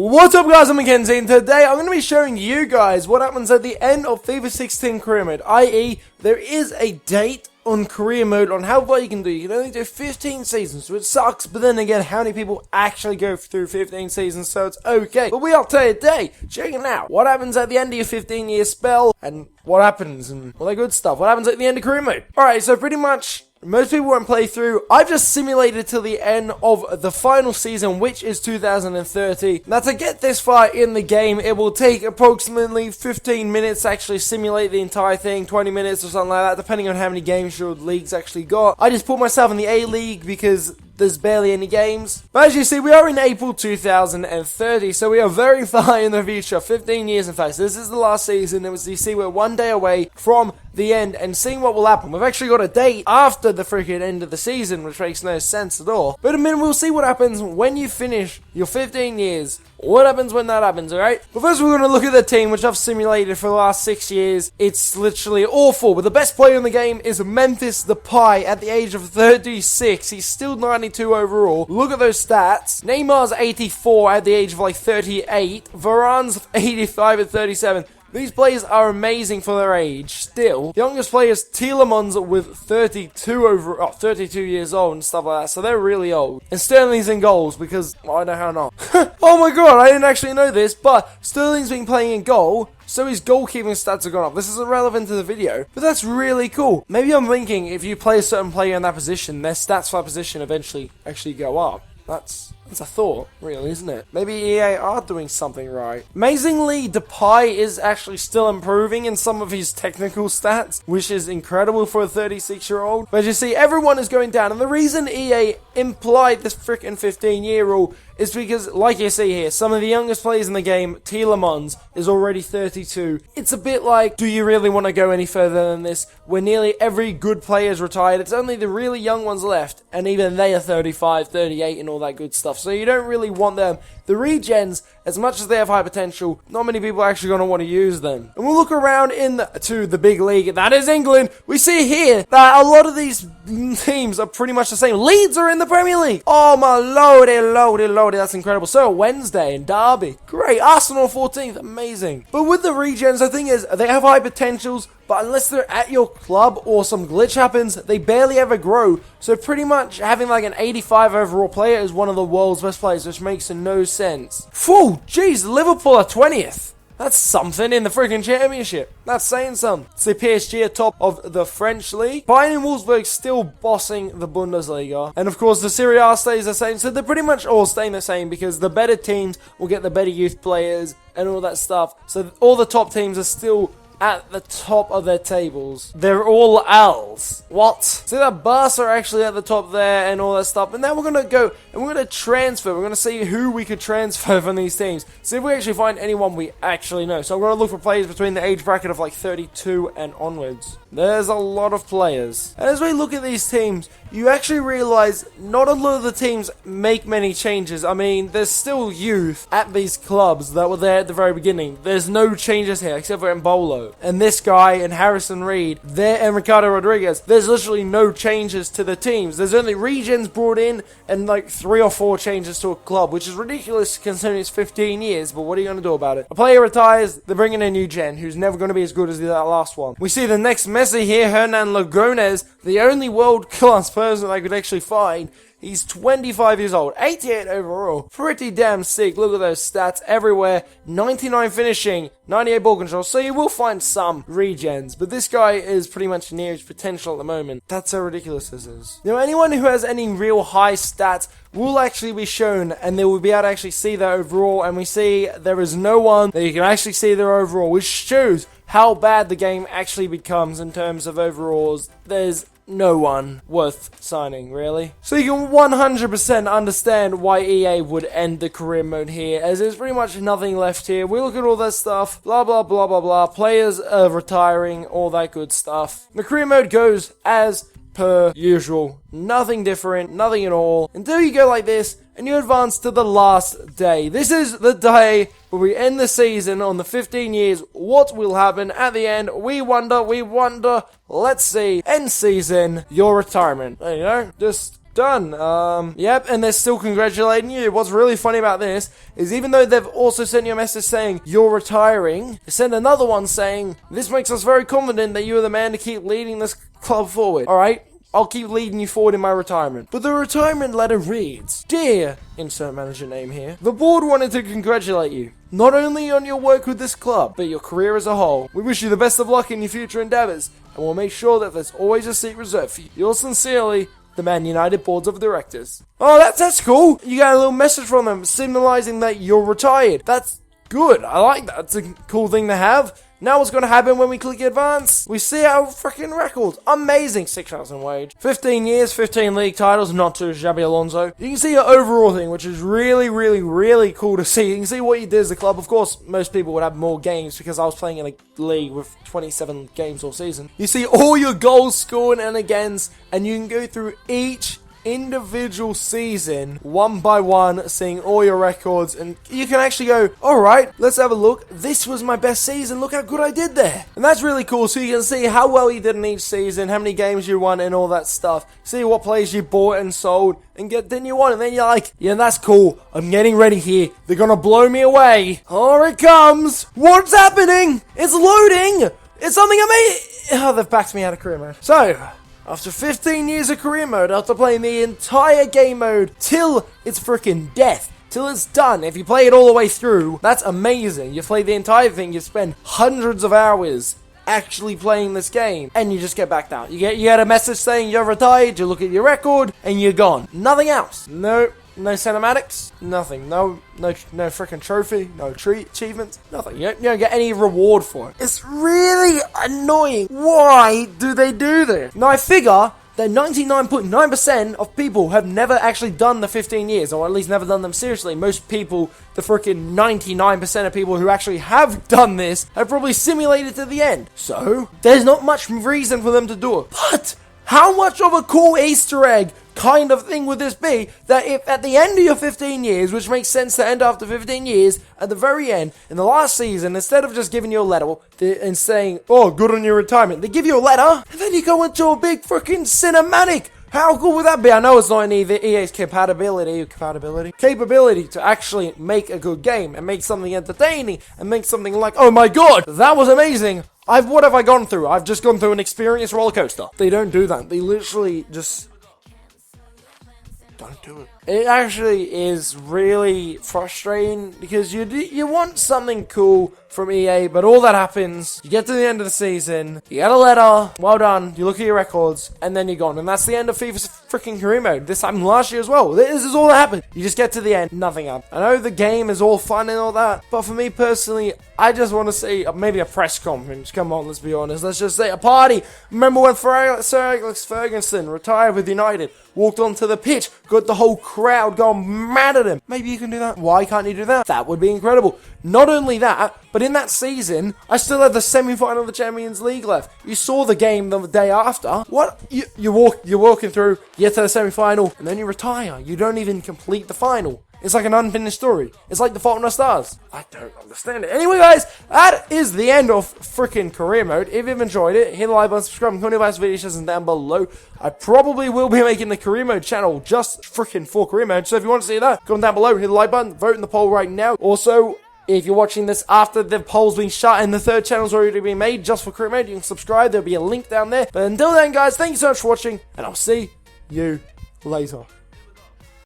What's up guys, I'm Mackenzie, and today I'm going to be showing you guys what happens at the end of FIFA 16 career mode, i.e. there is a date on career mode on how far you can do. You can only do 15 seasons, which sucks, but then again, how many people actually go through 15 seasons, so it's okay. But we are today checking out what happens at the end of your 15-year spell, and what happens, and all that good stuff. What happens at the end of career mode. Alright, so pretty much most people won't play through. I've just simulated till the end of the final season, which is 2030. Now, to get this far in the game, it will take approximately 15 minutes to actually simulate the entire thing, 20 minutes or something like that, depending on how many games your league's actually got. I just put myself in the A League because there's barely any games. But as you see, we are in April 2030, so we are very far in the future, 15 years in fact. So this is the last season, and as you see, we're one day away from the end and seeing what will happen. We've actually got a date after the freaking end of the season, which makes no sense at all. But in a minute, we'll see what happens when you finish your 15 years. What happens when that happens, alright? But first we're going to look at the team, which I've simulated for the last 6 years. It's literally awful, but the best player in the game is Memphis Depay at the age of 36. He's still 92 overall. Look at those stats. Neymar's 84 at the age of like 38. Varane's 85 at 37. These players are amazing for their age. Still, the youngest player is Tielemans with 32 years old and stuff like that. So they're really old. And Sterling's in goals because, well, I know how not. Oh my god, I didn't actually know this, but Sterling's been playing in goal, so his goalkeeping stats have gone up. This isn't relevant to the video, but that's really cool. Maybe I'm thinking if you play a certain player in that position, their stats for that position eventually actually go up. That's a thought, really, isn't it? Maybe EA are doing something right. Amazingly, Depay is actually still improving in some of his technical stats, which is incredible for a 36-year-old. But as you see, everyone is going down, and the reason EA implied this frickin' 15-year rule is because, like you see here, some of the youngest players in the game, Tielemans, is already 32. It's a bit like, do you really want to go any further than this? Where nearly every good player is retired, it's only the really young ones left, and even they are 35, 38, and all that good stuff. So you don't really want them. The regens, as much as they have high potential, not many people are actually going to want to use them. And we'll look around to the big league, that is England. We see here that a lot of these teams are pretty much the same. Leeds are in the Premier League. Oh my lordy, that's incredible. So Wednesday and Derby, great. Arsenal 14th, amazing. But with the regens, the thing is, they have high potentials, but unless they're at your club or some glitch happens, they barely ever grow. So pretty much having like an 85 overall player is one of the world's best players, which makes no sense. Phew, jeez, Liverpool are 20th. That's something in the freaking championship. That's saying something. See PSG atop of the French league. Bayern and Wolfsburg still bossing the Bundesliga. And of course the Serie A stays the same. So they're pretty much all staying the same because the better teams will get the better youth players and all that stuff. So all the top teams are still at the top of their tables. They're all L's. What? See that Barca are actually at the top there and all that stuff. And now we're going to go and we're going to transfer. We're going to see who we could transfer from these teams. See if we actually find anyone we actually know. So I'm going to look for players between the age bracket of like 32 and onwards. There's a lot of players. And as we look at these teams, you actually realize not a lot of the teams make many changes. I mean, there's still youth at these clubs that were there at the very beginning. There's no changes here except for Embolo. And this guy and Harrison Reed, there and Ricardo Rodriguez. There's literally no changes to the teams. There's only regens brought in and like 3 or 4 changes to a club, which is ridiculous considering it's 15 years, but what are you going to do about it? A player retires, they're bringing a new gen who's never going to be as good as that last one. We see the next Messi here, Hernan Lagones, the only world-class person I could actually find. He's 25 years old, 88 overall. Pretty damn sick. Look at those stats everywhere. 99 finishing, 98 ball control. So you will find some regens, but this guy is pretty much near his potential at the moment. That's how ridiculous this is. You know, anyone who has any real high stats will actually be shown, and they will be able to actually see their overall, and we see there is no one that you can actually see their overall, which shows how bad the game actually becomes in terms of overalls. There's no one worth signing, really. So you can 100% understand why EA would end the career mode here, as there's pretty much nothing left here. We look at all that stuff, blah blah blah blah blah, players are retiring, all that good stuff. The career mode goes as per usual. Nothing different, nothing at all, until you go like this and you advance to the last day. This is the day where we end the season on the 15 years. What will happen at the end? We wonder. Let's see. End season, your retirement. There you go. Just Done. Yep, and they're still congratulating you. What's really funny about this is even though they've also sent you a message saying you're retiring, they sent another one saying, this makes us very confident that you are the man to keep leading this club forward. Alright, I'll keep leading you forward in my retirement. But the retirement letter reads, Dear, insert manager name here, the board wanted to congratulate you, not only on your work with this club, but your career as a whole. We wish you the best of luck in your future endeavors, and we'll make sure that there's always a seat reserved for you. Yours sincerely, the Man United Boards of Directors. Oh, that's cool. You got a little message from them symbolizing that you're retired. That's good. I like that. It's a cool thing to have. Now what's going to happen when we click advance? We see our freaking records. Amazing. 6,000 wage. 15 years, 15 league titles. Not too shabby, Alonso. You can see your overall thing, which is really, really, really cool to see. You can see what you did as a club. Of course, most people would have more games because I was playing in a league with 27 games all season. You see all your goals scored and against, and you can go through each individual season one by one, seeing all your records, and you can actually go, alright, let's have a look. This was my best season. Look how good I did there. And that's really cool. So you can see how well you did in each season, how many games you won, and all that stuff. See what players you bought and sold, and then you won. And then you're like, yeah, that's cool. I'm getting ready here. They're gonna blow me away. Here it comes. What's happening? It's loading. It's something amazing. Oh, they've backed me out of career mode. So, after 15 years of career mode, after playing the entire game mode till it's freaking death, till it's done, if you play it all the way through, that's amazing. You play the entire thing, you spend hundreds of hours actually playing this game, and you just get backed out. You get a message saying you're retired, you look at your record, and you're gone. Nothing else. No cinematics, nothing, no freaking trophy, no achievements, nothing. You don't get any reward for it. It's really annoying. Why do they do this? Now I figure that 99.9% of people have never actually done the 15 years, or at least never done them seriously. Most people, the freaking 99% of people who actually have done this, have probably simulated to the end. So, there's not much reason for them to do it. But, how much of a cool Easter egg kind of thing would this be that if at the end of your 15 years, which makes sense to end after 15 years, at the very end, in the last season, instead of just giving you a letter and saying, oh, good on your retirement, they give you a letter, and then you go into a big freaking cinematic. How cool would that be? I know it's not in EA's capability to actually make a good game and make something entertaining and make something like, oh my god, that was amazing. What have I gone through? I've just gone through an experience roller coaster. They don't do that. They literally just don't do it. It actually is really frustrating because you want something cool from EA, but all that happens, you get to the end of the season, you get a letter, well done, you look at your records, and then you're gone. And that's the end of FIFA's freaking career mode. This happened last year as well. This is all that happened. You just get to the end, nothing happened. I know the game is all fun and all that, but for me personally, I just want to see maybe a press conference. Come on, let's be honest. Let's just say a party. Remember when Sir Alex Ferguson retired with United, walked onto the pitch, got the whole crowd going mad at him. Maybe you can do that. Why can't you do that? That would be incredible. Not only that, but in that season, I still had the semi-final of the Champions League left. You saw the game the day after. What? You're walking through, you get to the semi-final, and then you retire. You don't even complete the final. It's like an unfinished story. It's like The Fault in Our Stars. I don't understand it. Anyway, guys, that is the end of freaking career mode. If you've enjoyed it, hit the like button, subscribe, and comment about this video down below. I probably will be making the career mode channel just freaking for career mode. So if you want to see that, comment down below, hit the like button, vote in the poll right now. Also, if you're watching this after the poll's been shut and the third channel's already been made just for career mode, you can subscribe. There'll be a link down there. But until then, guys, thank you so much for watching, and I'll see you later.